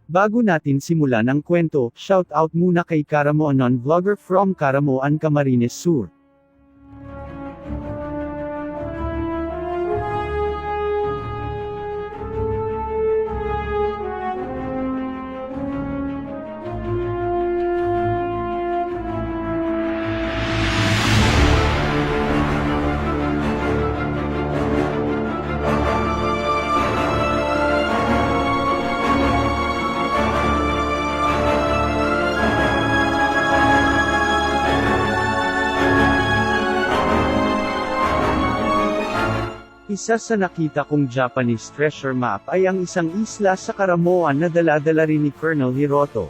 Bago natin simulan ang kwento, shout out muna kay Karamoanon Vlogger from Karamoan, Camarines Sur. Isa sa nakita kong Japanese treasure map ay ang isang isla sa Karamoan na dala-dala rin ni Colonel Hiroto.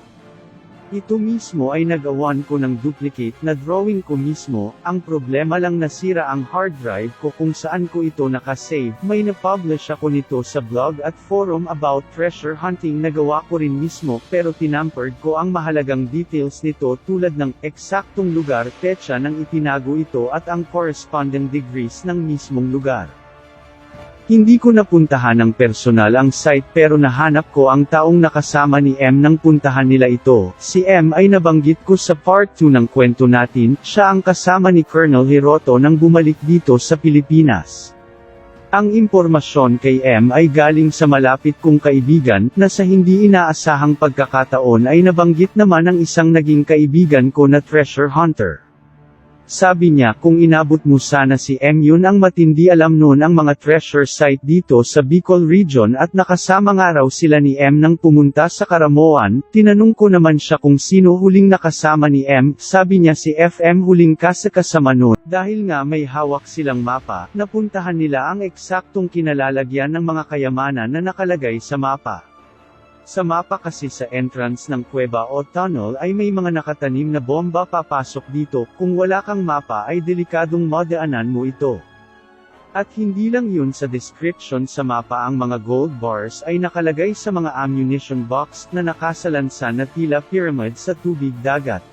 Ito mismo ay nagawan ko ng duplicate na drawing ko mismo, ang problema lang nasira ang hard drive ko kung saan ko ito nakasave. May na-publish ako nito sa blog at forum about treasure hunting na gawa ko rin mismo pero tinampered ko ang mahalagang details nito tulad ng eksaktong lugar, petsa nang itinago ito at ang corresponding degrees ng mismong lugar. Hindi ko napuntahan ng personal ang site pero nahanap ko ang taong nakasama ni M nang puntahan nila ito. Si M ay nabanggit ko sa part 2 ng kwento natin, siya ang kasama ni Colonel Hiroto nang bumalik dito sa Pilipinas. Ang impormasyon kay M ay galing sa malapit kong kaibigan, na sa hindi inaasahang pagkakataon ay nabanggit naman ng isang naging kaibigan ko na treasure hunter. Sabi niya kung inabot mo sana si M yun ang matindi alam noon ang mga treasure site dito sa Bicol region at nakasama nga raw sila ni M nang pumunta sa Karamoan. Tinanong ko naman siya kung sino huling nakasama ni M, sabi niya si FM huling kasama noon. Dahil nga may hawak silang mapa, napuntahan nila ang eksaktong kinalalagyan ng mga kayamanan na nakalagay sa mapa. Sa mapa kasi sa entrance ng kuweba o tunnel ay may mga nakatanim na bomba papasok dito, kung wala kang mapa ay delikadong madaanan mo ito. At hindi lang yun sa description sa mapa ang mga gold bars ay nakalagay sa mga ammunition box na nakasalansan na tila pyramid sa tubig dagat.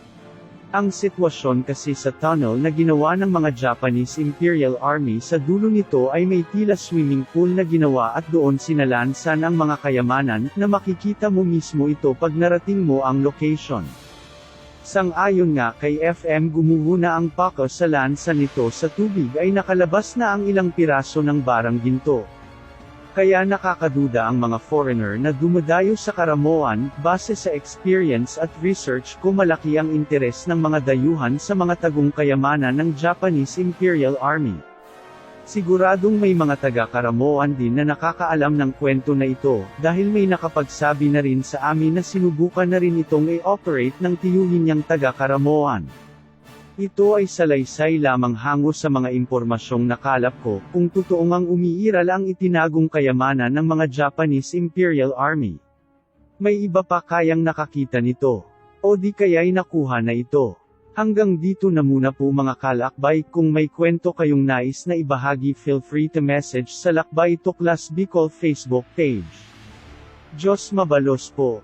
Ang sitwasyon kasi sa tunnel na ginawa ng mga Japanese Imperial Army sa dulo nito ay may tila swimming pool na ginawa at doon sinalansan ang mga kayamanan, na makikita mo mismo ito pag narating mo ang location. Sang-ayon nga kay FM gumuho na ang pako sa lansa nito sa tubig ay nakalabas na ang ilang piraso ng barang ginto. Kaya nakakaduda ang mga foreigner na dumadayo sa Karamoan, base sa experience at research ko malaki ang interes ng mga dayuhan sa mga tagong kayamanan ng Japanese Imperial Army. Siguradong may mga taga-Karamoan din na nakakaalam ng kwento na ito, dahil may nakapagsabi na rin sa amin na sinubukan na rin itong i-operate ng tiyuhin niyang taga-Karamoan. Ito ay salaysay lamang hango sa mga impormasyong nakalap ko, kung totoong ang umiiral ang itinagong kayamanan ng mga Japanese Imperial Army. May iba pa kayang nakakita nito. O di kaya'y nakuha na ito. Hanggang dito na muna po mga kalakbay, kung may kwento kayong nais na ibahagi feel free to message sa Lakbay Tuklas Bicol Facebook page. Diyos mabalos po.